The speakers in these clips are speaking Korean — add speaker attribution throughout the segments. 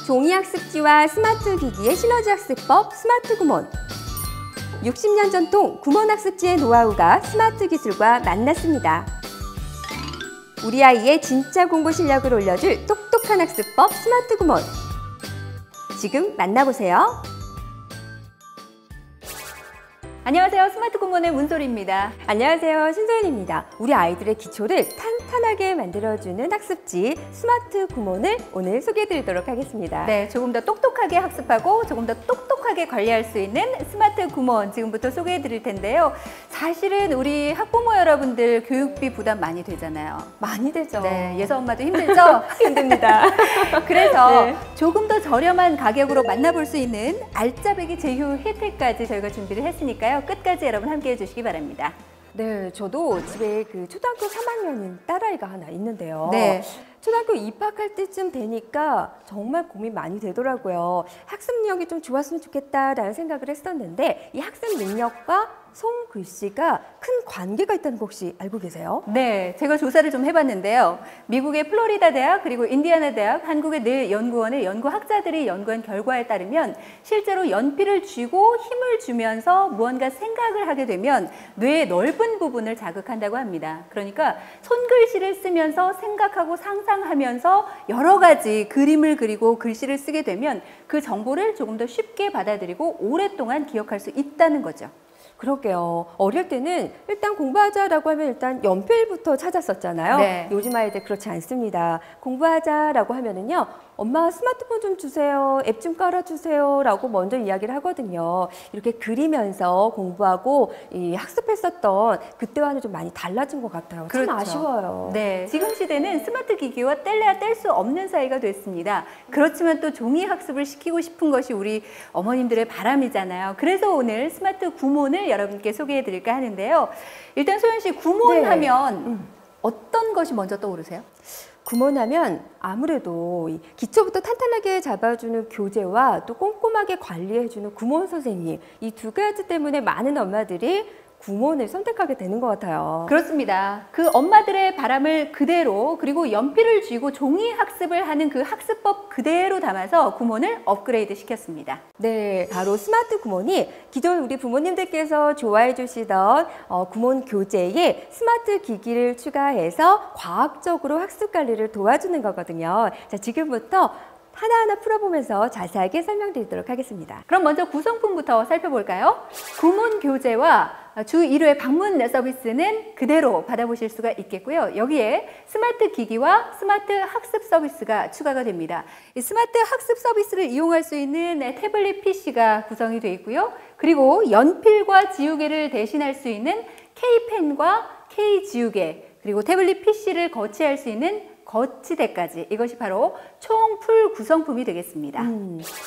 Speaker 1: 종이학습지와 스마트 기기의 시너지 학습법 스마트 구몬. 60년 전통 구몬학습지의 노하우가 스마트 기술과 만났습니다. 우리 아이의 진짜 공부 실력을 올려줄 똑똑한 학습법 스마트 구몬. 지금 만나보세요.
Speaker 2: 안녕하세요. 스마트 구몬의 문소리입니다.
Speaker 1: 안녕하세요. 신소연입니다. 우리 아이들의 기초를 탄탄하게 만들어주는 학습지 스마트 구몬을 오늘 소개해드리도록 하겠습니다.
Speaker 2: 네, 조금 더 똑똑하게 학습하고 조금 더 똑똑하게 관리할 수 있는 스마트 구몬 지금부터 소개해드릴 텐데요. 사실은 우리 학부모 여러분들 교육비 부담 많이 되잖아요.
Speaker 1: 많이 되죠.
Speaker 2: 네, 예서 엄마도 힘들죠?
Speaker 1: 힘듭니다.
Speaker 2: 그래서
Speaker 1: 네.
Speaker 2: 조금 더 저렴한 가격으로 만나볼 수 있는 알짜배기 제휴 혜택까지 저희가 준비를 했으니까요. 끝까지 여러분 함께 해주시기 바랍니다.
Speaker 1: 네, 저도 집에 그 초등학교 3학년인 딸아이가 하나 있는데요.
Speaker 2: 네.
Speaker 1: 초등학교 입학할 때쯤 되니까 정말 고민 많이 되더라고요. 학습 능력이 좀 좋았으면 좋겠다라는 생각을 했었는데 이 학습 능력과 손글씨가 큰 관계가 있다는 거 혹시 알고 계세요?
Speaker 2: 네, 제가 조사를 좀 해봤는데요. 미국의 플로리다 대학 그리고 인디애나 대학 한국의 늘 연구원의 연구학자들이 연구한 결과에 따르면 실제로 연필을 쥐고 힘을 주면서 무언가 생각을 하게 되면 뇌의 넓은 부분을 자극한다고 합니다. 그러니까 손글씨를 쓰면서 생각하고 상상하면서 여러 가지 그림을 그리고 글씨를 쓰게 되면 그 정보를 조금 더 쉽게 받아들이고 오랫동안 기억할 수 있다는 거죠.
Speaker 1: 그러게요. 어릴 때는 일단 공부하자라고 하면 일단 연필부터 찾았었잖아요.
Speaker 2: 네.
Speaker 1: 요즘 아이들 그렇지 않습니다. 공부하자라고 하면은요. 엄마 스마트폰 좀 주세요. 앱 좀 깔아주세요. 라고 먼저 이야기를 하거든요. 이렇게 그리면서 공부하고 이 학습했었던 그때와는 좀 많이 달라진 것 같아요.
Speaker 2: 그렇죠.
Speaker 1: 참 아쉬워요.
Speaker 2: 네, 지금 시대는 스마트 기기와 뗄래야 뗄 수 없는 사이가 됐습니다. 그렇지만 또 종이 학습을 시키고 싶은 것이 우리 어머님들의 바람이잖아요. 그래서 오늘 스마트 구몬을 여러분께 소개해 드릴까 하는데요. 일단 소연 씨, 구몬 하면 어떤 것이 먼저 떠오르세요?
Speaker 1: 구몬하면 아무래도 이 기초부터 탄탄하게 잡아주는 교재와 또 꼼꼼하게 관리해주는 구몬 선생님, 이 두 가지 때문에 많은 엄마들이 구몬을 선택하게 되는 것 같아요.
Speaker 2: 그렇습니다. 그 엄마들의 바람을 그대로 그리고 연필을 쥐고 종이 학습을 하는 그 학습법 그대로 담아서 구몬을 업그레이드 시켰습니다.
Speaker 1: 네, 바로 스마트 구몬이 기존 우리 부모님들께서 좋아해 주시던 구몬 교재에 스마트 기기를 추가해서 과학적으로 학습 관리를 도와주는 거거든요. 자, 지금부터 하나하나 풀어보면서 자세하게 설명드리도록 하겠습니다.
Speaker 2: 그럼 먼저 구성품부터 살펴볼까요? 구몬 교재와 주 1회 방문 서비스는 그대로 받아보실 수가 있겠고요. 여기에 스마트 기기와 스마트 학습 서비스가 추가가 됩니다. 이 스마트 학습 서비스를 이용할 수 있는 태블릿 PC가 구성이 되어 있고요. 그리고 연필과 지우개를 대신할 수 있는 K펜과 K지우개, 그리고 태블릿 PC를 거치할 수 있는 거치대까지, 이것이 바로 총 풀 구성품이 되겠습니다.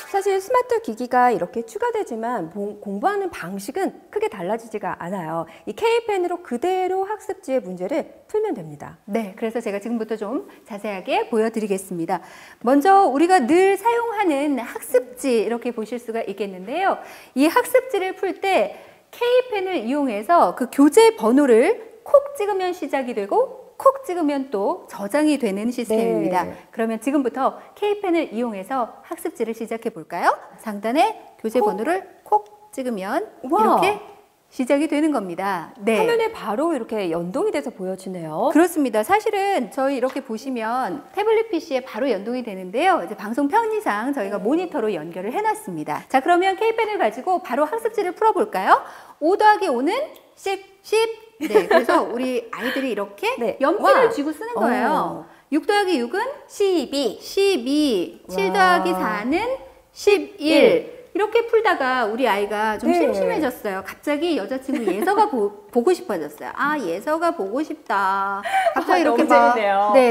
Speaker 1: 사실 스마트 기기가 이렇게 추가되지만 공부하는 방식은 크게 달라지지가 않아요. 이 K펜으로 그대로 학습지의 문제를 풀면 됩니다.
Speaker 2: 네, 그래서 제가 지금부터 좀 자세하게 보여드리겠습니다. 먼저 우리가 늘 사용하는 학습지 이렇게 보실 수가 있겠는데요. 이 학습지를 풀 때 K펜을 이용해서 그 교재 번호를 콕 찍으면 시작이 되고 콕 찍으면 또 저장이 되는 시스템입니다.
Speaker 1: 네.
Speaker 2: 그러면 지금부터 K펜을 이용해서 학습지를 시작해 볼까요? 상단에 교재 번호를 콕 찍으면 이렇게 시작이 되는 겁니다. 네.
Speaker 1: 화면에 바로 이렇게 연동이 돼서 보여지네요.
Speaker 2: 그렇습니다. 사실은 저희 이렇게 보시면 태블릿 PC에 바로 연동이 되는데요. 이제 방송 편의상 저희가 모니터로 연결을 해놨습니다. 자, 그러면 K펜을 가지고 바로 학습지를 풀어볼까요? 5 더하기 5는 10. 네, 그래서 우리 아이들이 이렇게 연필을 쥐고 쓰는 거예요. 6 더하기 6은 12. 7 더하기 4는 11. 이렇게 풀다가 우리 아이가 좀 심심해졌어요. 갑자기 여자친구 예서가 보고 싶어졌어요. 아, 예서가 보고 싶다. 갑자기 이렇게 막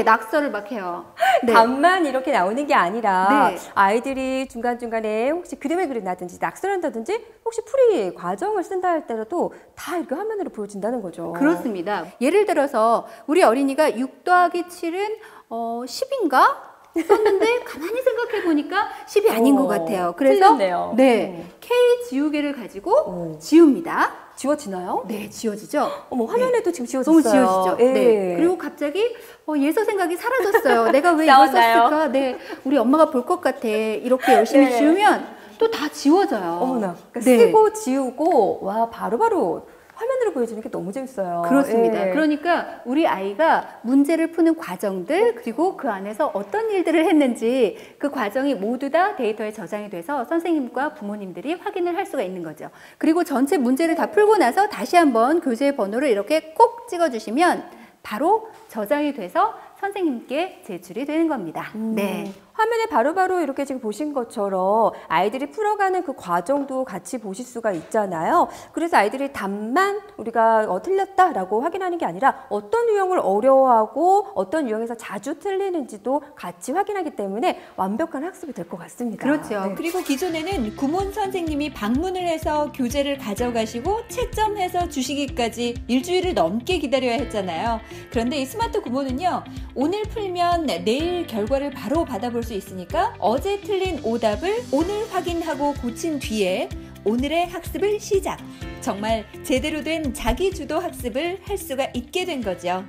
Speaker 2: 낙서를 막 해요. 네.
Speaker 1: 답만 이렇게 나오는 게 아니라 아이들이 중간중간에 혹시 그림을 그린다든지 낙서를 한다든지 혹시 풀이 과정을 쓴다 할 때라도 다 이렇게 화면으로 보여진다는 거죠.
Speaker 2: 그렇습니다. 예를 들어서 우리 어린이가 6 더하기 7은 10인가? 썼는데 가만히 생각해 보니까 10이 아닌 것 같아요. 그래서
Speaker 1: 틀렸네요.
Speaker 2: 네, K 지우개를 가지고 지웁니다.
Speaker 1: 지워지나요?
Speaker 2: 네, 지워지죠.
Speaker 1: 어머, 화면에도 지금
Speaker 2: 너무
Speaker 1: 지워졌어요.
Speaker 2: 지워지죠.
Speaker 1: 예.
Speaker 2: 네. 그리고 갑자기 예서 생각이 사라졌어요. 내가 왜 이걸
Speaker 1: 나왔나요?
Speaker 2: 썼을까? 네, 우리 엄마가 볼 것 같아. 이렇게 열심히
Speaker 1: 네.
Speaker 2: 지우면 또 다 지워져요.
Speaker 1: 어머나. 그러니까
Speaker 2: 네.
Speaker 1: 쓰고 지우고 와 바로바로 화면으로 보여주는 게 너무 재밌어요.
Speaker 2: 그렇습니다.
Speaker 1: 예.
Speaker 2: 그러니까 우리 아이가 문제를 푸는 과정들 그리고 그 안에서 어떤 일들을 했는지 그 과정이 모두 다 데이터에 저장이 돼서 선생님과 부모님들이 확인을 할 수가 있는 거죠. 그리고 전체 문제를 다 풀고 나서 다시 한번 교재 번호를 이렇게 꼭 찍어주시면 바로 저장이 돼서 선생님께 제출이 되는 겁니다. 네.
Speaker 1: 화면에 바로바로 이렇게 지금 보신 것처럼 아이들이 풀어가는 그 과정도 같이 보실 수가 있잖아요. 그래서 아이들이 답만 우리가 틀렸다라고 확인하는 게 아니라 어떤 유형을 어려워하고 어떤 유형에서 자주 틀리는지도 같이 확인하기 때문에 완벽한 학습이 될 것 같습니다.
Speaker 2: 그렇죠.
Speaker 1: 네.
Speaker 3: 그리고 기존에는 구몬 선생님이 방문을 해서 교재를 가져가시고 채점해서 주시기까지 일주일을 넘게 기다려야 했잖아요. 그런데 이 스마트 구몬은요, 오늘 풀면 내일 결과를 바로 받아볼 수 있으니까 어제 틀린 오답을 오늘 확인하고 고친 뒤에 오늘의 학습을 시작. 정말 제대로 된 자기주도 학습을 할 수가 있게 된 거죠.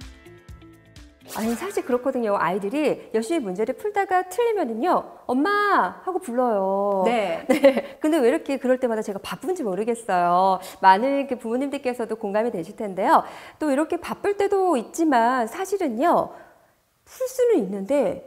Speaker 1: 아니 사실 그렇거든요. 아이들이 열심히 문제를 풀다가 틀리면은요, 엄마 하고 불러요.
Speaker 2: 네.
Speaker 1: 네. 근데 왜 이렇게 그럴 때마다 제가 바쁜지 모르겠어요. 많은 그 부모님들께서도 공감이 되실 텐데요. 또 이렇게 바쁠 때도 있지만 사실은요, 풀 수는 있는데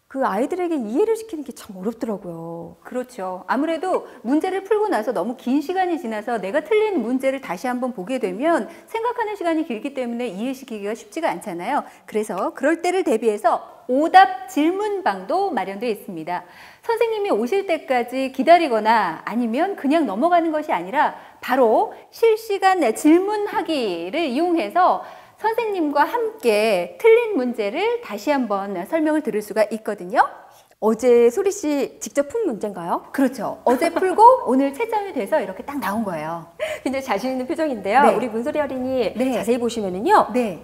Speaker 1: 그 아이들에게 이해를 시키는 게 참 어렵더라고요.
Speaker 2: 그렇죠. 아무래도 문제를 풀고 나서 너무 긴 시간이 지나서 내가 틀린 문제를 다시 한번 보게 되면 생각하는 시간이 길기 때문에 이해시키기가 쉽지가 않잖아요. 그래서 그럴 때를 대비해서 오답 질문방도 마련되어 있습니다. 선생님이 오실 때까지 기다리거나 아니면 그냥 넘어가는 것이 아니라 바로 실시간 질문하기를 이용해서 선생님과 함께 틀린 문제를 다시 한번 설명을 들을 수가 있거든요.
Speaker 1: 어제 소리 씨 직접 푼 문제인가요?
Speaker 2: 그렇죠. 어제 풀고 오늘 채점이 돼서 이렇게 딱 나온 거예요.
Speaker 1: 굉장히 자신 있는 표정인데요.
Speaker 2: 네.
Speaker 1: 우리 문소리 어린이
Speaker 2: 네.
Speaker 1: 자세히 보시면은요,
Speaker 2: 네.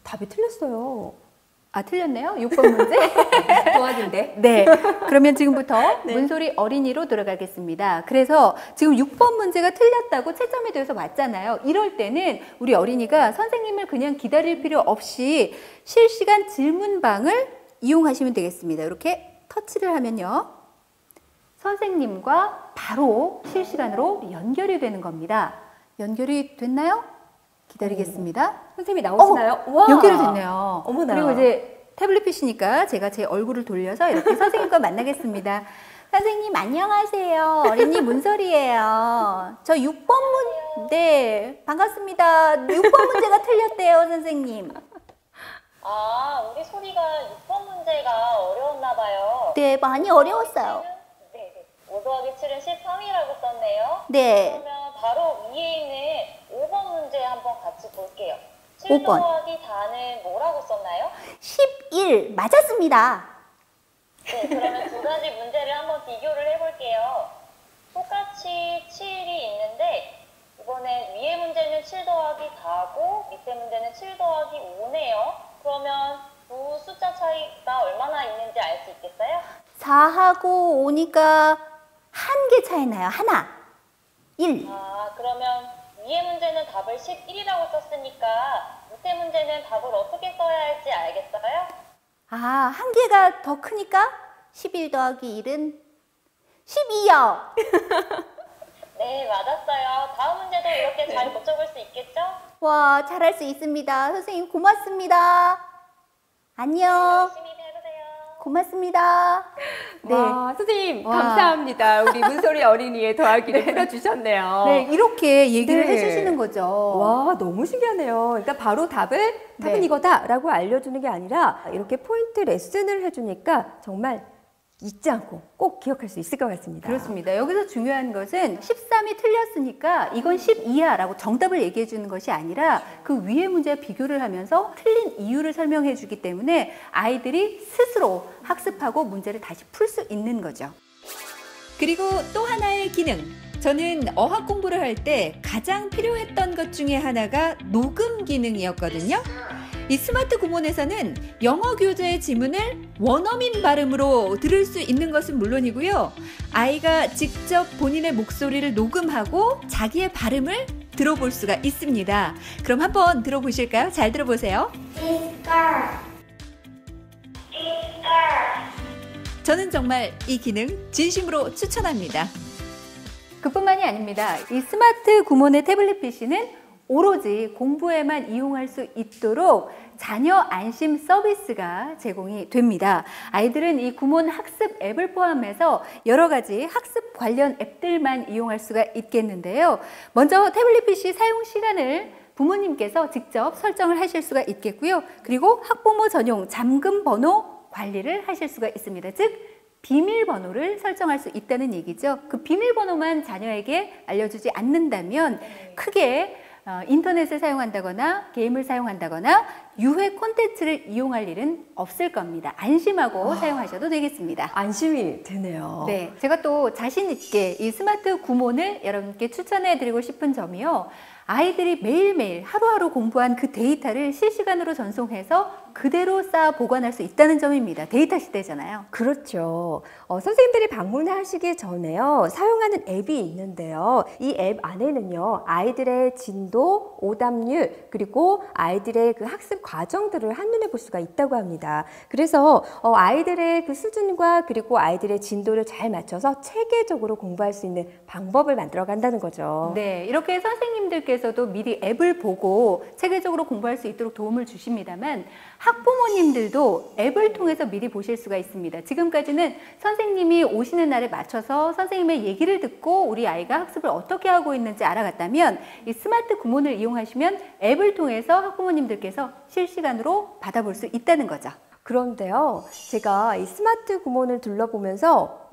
Speaker 1: 답이 틀렸어요.
Speaker 2: 아, 틀렸네요. 6번 문제.
Speaker 1: 동안인데.
Speaker 2: 네. 그러면 지금부터 문소리 어린이로 돌아가겠습니다. 그래서 지금 6번 문제가 틀렸다고 채점이 돼서 왔잖아요. 이럴 때는 우리 어린이가 선생님을 그냥 기다릴 필요 없이 실시간 질문방을 이용하시면 되겠습니다. 이렇게 터치를 하면요, 선생님과 바로 실시간으로 연결이 되는 겁니다. 연결이 됐나요? 기다리겠습니다.
Speaker 1: 선생님이 나오시나요? 와.
Speaker 2: 연결이 됐네요.
Speaker 1: 어머나.
Speaker 2: 그리고 이제 태블릿 PC니까 제가 제 얼굴을 돌려서 이렇게 선생님과 만나겠습니다. 선생님 안녕하세요. 어린이 문소리예요. 저 6번 네, 반갑습니다. 6번 문제가 틀렸대요, 선생님.
Speaker 4: 아, 우리 소리가 6번 문제가 어려웠나 봐요.
Speaker 2: 네, 많이 어려웠어요.
Speaker 4: 네. 5 더하기 7은 13이라고 썼네요.
Speaker 2: 네.
Speaker 4: 그러면 바로 위에 있는 5번 문제 한번 같이 볼게요. 7
Speaker 2: 5번.
Speaker 4: 더하기 4는 뭐라고 썼나요?
Speaker 2: 11 맞았습니다.
Speaker 4: 네, 그러면 두 가지 문제를 한번 비교를 해볼게요. 똑같이 7이 있는데 이번에 위에 문제는 7 더하기 4고 밑에 문제는 7 더하기 5네요. 그러면 두 숫자 차이가 얼마나 있는지 알 수 있겠어요?
Speaker 2: 4하고 5니까 한 개 차이 나요. 하나. 1.
Speaker 4: 아, 그러면 위에 문제는 답을 11이라고 썼으니까 밑에 문제는 답을 어떻게 써야 할지 알겠어요?
Speaker 2: 아, 한 개가 더 크니까 11 더하기 1은 12요.
Speaker 4: 네, 맞았어요. 다음 문제도 이렇게 잘 고쳐볼 수 있겠죠?
Speaker 2: 와, 잘할 수 있습니다. 선생님 고맙습니다. 안녕.
Speaker 4: 열심히 해보세요.
Speaker 2: 고맙습니다. 네.
Speaker 1: 와, 선생님
Speaker 2: 와.
Speaker 1: 감사합니다. 우리 문소리 어린이의 더하기를 풀어주셨네요.
Speaker 2: 네, 이렇게 얘기를
Speaker 1: 네.
Speaker 2: 해주시는 거죠.
Speaker 1: 와, 너무 신기하네요. 그러니까 바로 답은 답은
Speaker 2: 네.
Speaker 1: 이거다라고 알려주는 게 아니라 이렇게 포인트 레슨을 해주니까 정말 잊지 않고 꼭 기억할 수 있을 것 같습니다.
Speaker 2: 그렇습니다. 여기서 중요한 것은 13이 틀렸으니까 이건 12야 라고 정답을 얘기해 주는 것이 아니라 그 위에 문제와 비교를 하면서 틀린 이유를 설명해 주기 때문에 아이들이 스스로 학습하고 문제를 다시 풀 수 있는 거죠.
Speaker 3: 그리고 또 하나의 기능. 저는 어학 공부를 할 때 가장 필요했던 것 중에 하나가 녹음 기능이었거든요. 이 스마트 구몬에서는 영어 교재의 지문을 원어민 발음으로 들을 수 있는 것은 물론이고요. 아이가 직접 본인의 목소리를 녹음하고 자기의 발음을 들어볼 수가 있습니다. 그럼 한번 들어보실까요? 잘 들어보세요. 저는 정말 이 기능 진심으로 추천합니다.
Speaker 2: 그뿐만이 아닙니다. 이 스마트 구몬의 태블릿 PC는 오로지 공부에만 이용할 수 있도록 자녀 안심 서비스가 제공이 됩니다. 아이들은 이 구몬 학습 앱을 포함해서 여러 가지 학습 관련 앱들만 이용할 수가 있겠는데요. 먼저 태블릿 PC 사용 시간을 부모님께서 직접 설정을 하실 수가 있겠고요. 그리고 학부모 전용 잠금 번호 관리를 하실 수가 있습니다. 즉 비밀번호를 설정할 수 있다는 얘기죠. 그 비밀번호만 자녀에게 알려주지 않는다면 크게 인터넷을 사용한다거나 게임을 사용한다거나 유해 콘텐츠를 이용할 일은 없을 겁니다. 안심하고 사용하셔도 되겠습니다.
Speaker 1: 안심이 되네요.
Speaker 2: 네, 제가 또 자신 있게 이 스마트 구몬을 여러분께 추천해 드리고 싶은 점이요. 아이들이 매일매일 하루하루 공부한 그 데이터를 실시간으로 전송해서 그대로 쌓아 보관할 수 있다는 점입니다. 데이터 시대잖아요.
Speaker 1: 그렇죠. 선생님들이 방문하시기 전에요. 사용하는 앱이 있는데요. 이 앱 안에는요. 아이들의 진도, 오답률, 그리고 아이들의 그 학습 과정들을 한눈에 볼 수가 있다고 합니다. 그래서 아이들의 그 수준과 그리고 아이들의 진도를 잘 맞춰서 체계적으로 공부할 수 있는 방법을 만들어 간다는 거죠.
Speaker 2: 네, 이렇게 선생님들께서도 미리 앱을 보고 체계적으로 공부할 수 있도록 도움을 주십니다만 학부모님들도 앱을 통해서 미리 보실 수가 있습니다. 지금까지는 선생님이 오시는 날에 맞춰서 선생님의 얘기를 듣고 우리 아이가 학습을 어떻게 하고 있는지 알아갔다면 이 스마트 구몬을 이용하시면 앱을 통해서 학부모님들께서 실시간으로 받아볼 수 있다는 거죠.
Speaker 1: 그런데요, 제가 이 스마트 구몬을 둘러보면서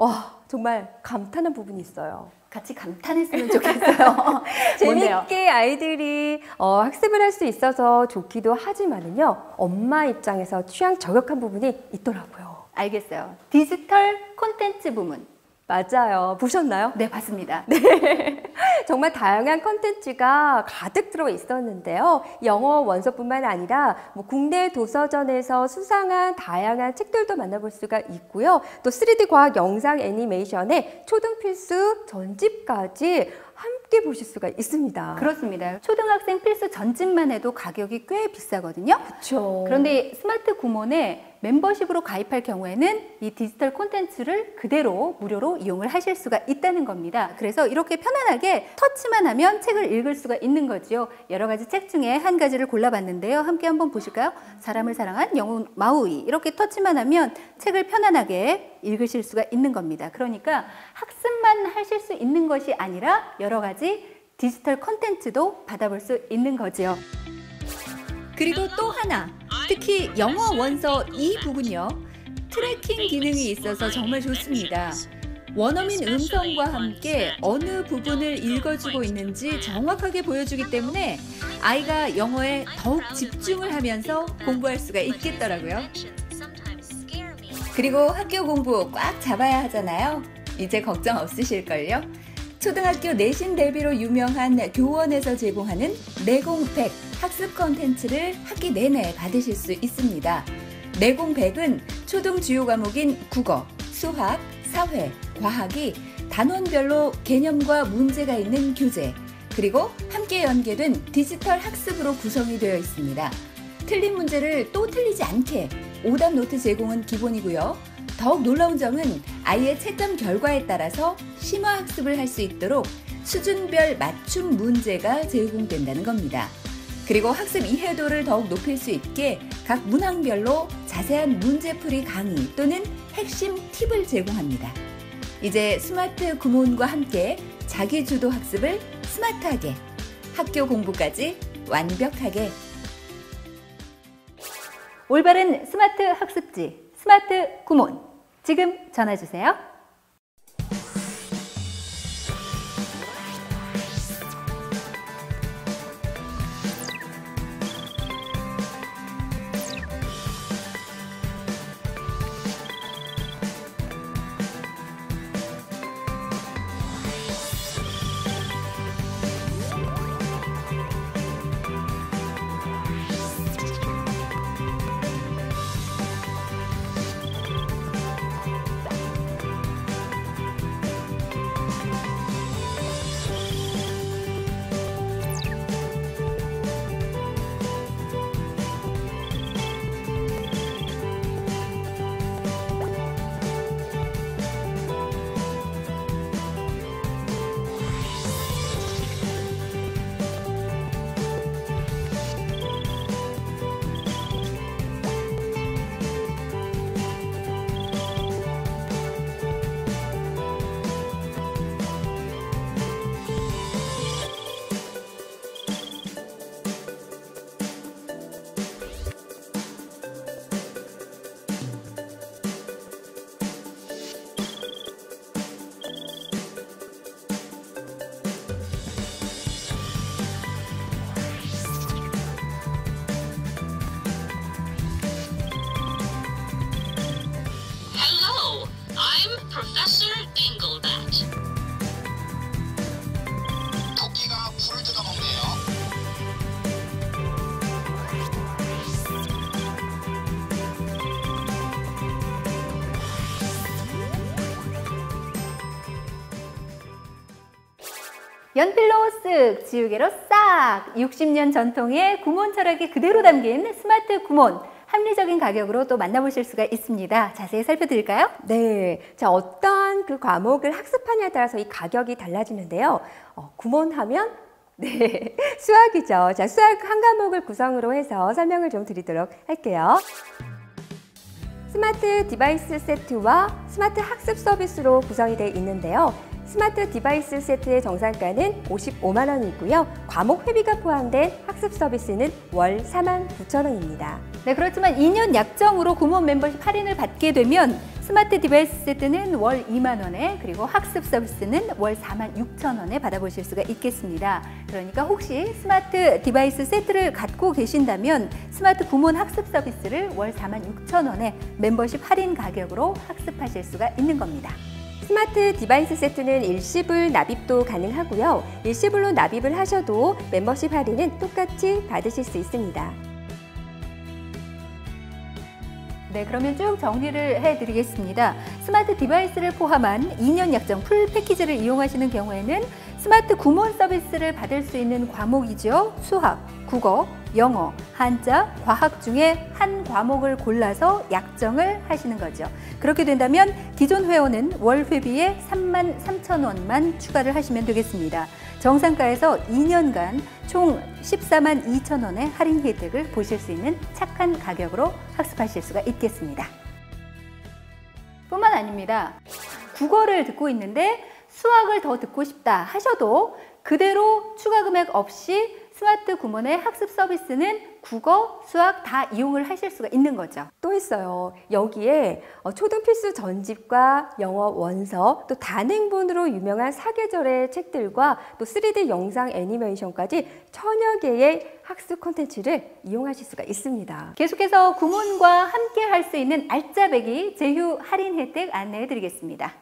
Speaker 1: 정말 감탄한 부분이 있어요.
Speaker 2: 같이 감탄했으면 좋겠어요.
Speaker 1: 재밌게 아이들이 학습을 할 수 있어서 좋기도 하지만은요, 엄마 입장에서 취향 저격한 부분이 있더라고요.
Speaker 2: 알겠어요. 디지털 콘텐츠 부문.
Speaker 1: 맞아요. 보셨나요?
Speaker 2: 네, 봤습니다.
Speaker 1: 네. 정말 다양한 콘텐츠가 가득 들어 있었는데요. 영어 원서뿐만 아니라 국내 도서전에서 수상한 다양한 책들도 만나볼 수가 있고요. 또 3D 과학 영상 애니메이션의 초등 필수 전집까지 함께 보실 수가 있습니다.
Speaker 2: 그렇습니다. 초등학생 필수 전집만 해도 가격이 꽤 비싸거든요.
Speaker 1: 그렇죠.
Speaker 2: 그런데 스마트 구몬에 멤버십으로 가입할 경우에는 이 디지털 콘텐츠를 그대로 무료로 이용을 하실 수가 있다는 겁니다. 그래서 이렇게 편안하게 터치만 하면 책을 읽을 수가 있는 거죠. 여러 가지 책 중에 한 가지를 골라봤는데요. 함께 한번 보실까요? 사람을 사랑한 영웅 마우이. 이렇게 터치만 하면 책을 편안하게 읽으실 수가 있는 겁니다. 그러니까 학습만 하실 수 있는 것이 아니라 여러 가지 디지털 콘텐츠도 받아볼 수 있는 거지요.
Speaker 3: 그리고 또 하나, 특히 영어 원서 이 부분요. 트래킹 기능이 있어서 정말 좋습니다. 원어민 음성과 함께 어느 부분을 읽어주고 있는지 정확하게 보여주기 때문에 아이가 영어에 더욱 집중을 하면서 공부할 수가 있겠더라고요. 그리고 학교 공부 꽉 잡아야 하잖아요. 이제 걱정 없으실걸요? 초등학교 내신 대비로 유명한 교원에서 제공하는 내공백 학습 콘텐츠를 학기 내내 받으실 수 있습니다. 내공백은 초등 주요 과목인 국어, 수학, 사회, 과학이 단원별로 개념과 문제가 있는 교재, 그리고 함께 연계된 디지털 학습으로 구성이 되어 있습니다. 틀린 문제를 또 틀리지 않게 오답 노트 제공은 기본이고요. 더욱 놀라운 점은 아이의 채점 결과에 따라서 심화 학습을 할 수 있도록 수준별 맞춤 문제가 제공된다는 겁니다. 그리고 학습 이해도를 더욱 높일 수 있게 각 문항별로 자세한 문제풀이 강의 또는 핵심 팁을 제공합니다. 이제 스마트 구몬과 함께 자기주도 학습을 스마트하게, 학교 공부까지 완벽하게.
Speaker 2: 올바른 스마트 학습지, 스마트 구몬. 지금 전화 주세요. 연필로 쓱, 지우개로 싹! 60년 전통의 구몬 철학이 그대로 담긴 스마트 구몬. 합리적인 가격으로 또 만나보실 수가 있습니다. 자세히 살펴드릴까요?
Speaker 1: 네. 자, 어떤 그 과목을 학습하냐에 따라서 이 가격이 달라지는데요. 구몬하면 네, 수학이죠. 자, 수학 한 과목을 구성으로 해서 설명을 좀 드리도록 할게요. 스마트 디바이스 세트와 스마트 학습 서비스로 구성이 되어 있는데요. 스마트 디바이스 세트의 정상가는 55만 원이고요. 과목 회비가 포함된 학습 서비스는 월 49,000원입니다.
Speaker 2: 네, 그렇지만 2년 약정으로 구몬 멤버십 할인을 받게 되면 스마트 디바이스 세트는 월 2만 원에 그리고 학습 서비스는 월 46,000원에 받아보실 수가 있겠습니다. 그러니까 혹시 스마트 디바이스 세트를 갖고 계신다면 스마트 구몬 학습 서비스를 월 46,000원에 멤버십 할인 가격으로 학습하실 수가 있는 겁니다.
Speaker 1: 스마트 디바이스 세트는 일시불 납입도 가능하고요. 일시불로 납입을 하셔도 멤버십 할인은 똑같이 받으실 수 있습니다.
Speaker 2: 네, 그러면 쭉 정리를 해드리겠습니다. 스마트 디바이스를 포함한 2년 약정 풀 패키지를 이용하시는 경우에는 스마트 구몬 서비스를 받을 수 있는 과목이죠. 수학, 국어, 영어, 한자, 과학 중에 한 과목을 골라서 약정을 하시는 거죠. 그렇게 된다면 기존 회원은 월 회비에 33,000원만 추가를 하시면 되겠습니다. 정상가에서 2년간 총 14만 2천원의 할인 혜택을 보실 수 있는 착한 가격으로 학습하실 수가 있겠습니다. 뿐만 아닙니다. 국어를 듣고 있는데 수학을 더 듣고 싶다 하셔도 그대로 추가 금액 없이 스마트 구몬의 학습 서비스는 국어, 수학 다 이용을 하실 수가 있는 거죠.
Speaker 1: 또 있어요. 여기에 초등 필수 전집과 영어 원서, 또 단행본으로 유명한 사계절의 책들과 또 3D 영상 애니메이션까지 1000여 개의 학습 콘텐츠를 이용하실 수가 있습니다.
Speaker 2: 계속해서 구몬과 함께 할 수 있는 알짜배기 제휴 할인 혜택 안내해 드리겠습니다.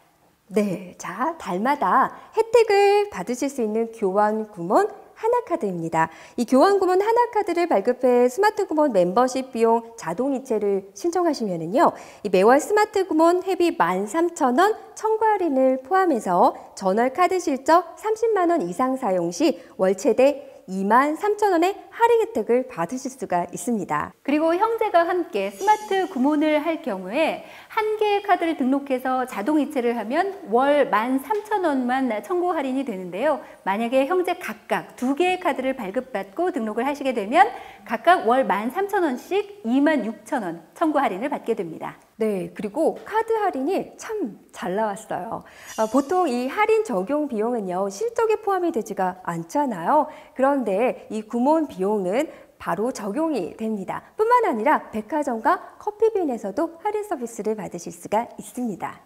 Speaker 1: 네, 자, 달마다 혜택을 받으실 수 있는 교환 구몬 하나카드입니다. 이 교환 구몬 하나카드를 발급해 스마트 구몬 멤버십 비용 자동이체를 신청하시면은요, 이 매월 스마트 구몬 회비 13,000원 청구 할인을 포함해서 전월 카드 실적 30만 원 이상 사용 시 월 최대 23,000원의 할인 혜택을 받으실 수가 있습니다.
Speaker 2: 그리고 형제가 함께 스마트 구몬을 할 경우에 한 개의 카드를 등록해서 자동이체를 하면 월 13,000원만 청구 할인이 되는데요. 만약에 형제 각각 2개의 카드를 발급받고 등록을 하시게 되면 각각 월 13,000원씩 26,000원 청구 할인을 받게 됩니다.
Speaker 1: 네, 그리고 카드 할인이 참 잘 나왔어요. 보통 이 할인 적용 비용은요, 실적에 포함이 되지가 않잖아요. 그런데 이 구몬 비용은 바로 적용이 됩니다. 뿐만 아니라 백화점과 커피빈에서도 할인 서비스를 받으실 수가 있습니다.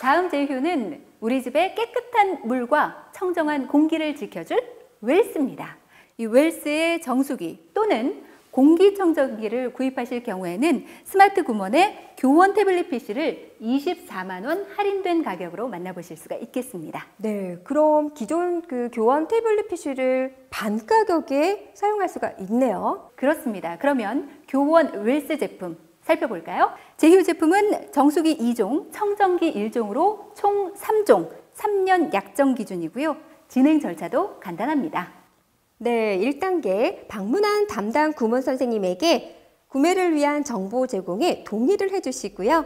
Speaker 2: 다음 제휴는 우리 집의 깨끗한 물과 청정한 공기를 지켜줄 웰스입니다. 이 웰스의 정수기 또는 공기청정기를 구입하실 경우에는 스마트 구몬의 교원 태블릿 PC를 24만 원 할인된 가격으로 만나보실 수가 있겠습니다.
Speaker 1: 네, 그럼 기존 그 교원 태블릿 PC를 반 가격에 사용할 수가 있네요.
Speaker 2: 그렇습니다. 그러면 교원 웰스 제품 살펴볼까요? 제휴 제품은 정수기 2종, 청정기 1종으로 총 3종, 3년 약정 기준이고요. 진행 절차도 간단합니다.
Speaker 1: 네, 1단계 방문한 담당 구몬 선생님에게 구매를 위한 정보 제공에 동의를 해주시고요.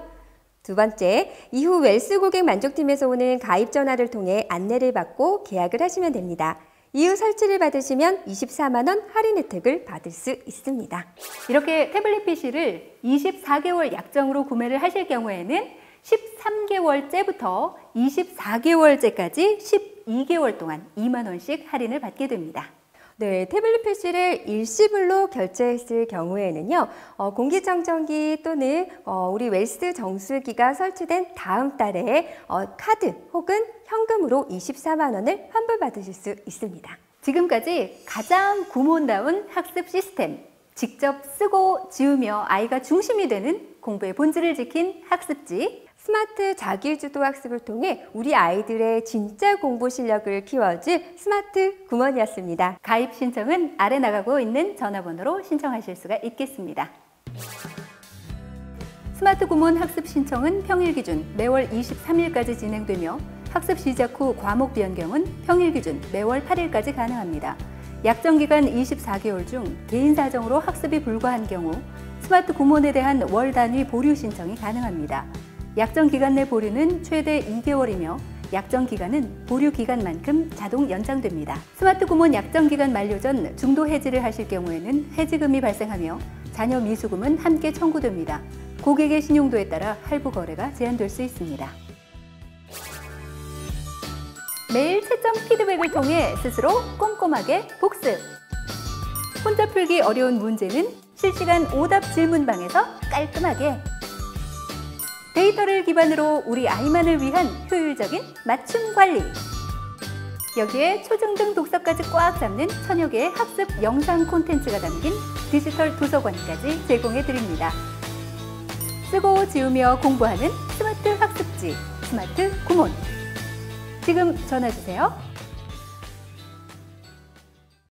Speaker 1: 2번째, 이후 웰스 고객 만족팀에서 오는 가입 전화를 통해 안내를 받고 계약을 하시면 됩니다. 이후 설치를 받으시면 24만 원 할인 혜택을 받을 수 있습니다.
Speaker 2: 이렇게 태블릿 PC를 24개월 약정으로 구매를 하실 경우에는 13개월째부터 24개월째까지 12개월 동안 2만 원씩 할인을 받게 됩니다.
Speaker 1: 네, 태블릿 PC를 일시불로 결제했을 경우에는요, 공기청정기 또는 우리 웰스 정수기가 설치된 다음 달에 카드 혹은 현금으로 24만 원을 환불받으실 수 있습니다.
Speaker 2: 지금까지 가장 구몬다운 학습 시스템, 직접 쓰고 지우며 아이가 중심이 되는 공부의 본질을 지킨 학습지,
Speaker 1: 스마트 자기주도 학습을 통해 우리 아이들의 진짜 공부 실력을 키워줄 스마트 구몬이었습니다.
Speaker 2: 가입 신청은 아래 나가고 있는 전화번호로 신청하실 수가 있겠습니다. 스마트 구몬 학습 신청은 평일 기준 매월 23일까지 진행되며 학습 시작 후 과목 변경은 평일 기준 매월 8일까지 가능합니다. 약정 기간 24개월 중 개인 사정으로 학습이 불가한 경우 스마트 구몬에 대한 월 단위 보류 신청이 가능합니다. 약정 기간 내 보류는 최대 2개월이며 약정 기간은 보류 기간만큼 자동 연장됩니다. 스마트 구몬 약정 기간 만료 전 중도 해지를 하실 경우에는 해지금이 발생하며 자녀 미수금은 함께 청구됩니다. 고객의 신용도에 따라 할부 거래가 제한될 수 있습니다. 매일 채점 피드백을 통해 스스로 꼼꼼하게 복습. 혼자 풀기 어려운 문제는 실시간 오답 질문방에서 깔끔하게. 데이터를 기반으로 우리 아이만을 위한 효율적인 맞춤 관리. 여기에 초중등 독서까지 꽉 잡는 천여 개의 학습 영상 콘텐츠가 담긴 디지털 도서관까지 제공해 드립니다. 쓰고 지우며 공부하는 스마트 학습지, 스마트 구몬. 지금 전화 주세요.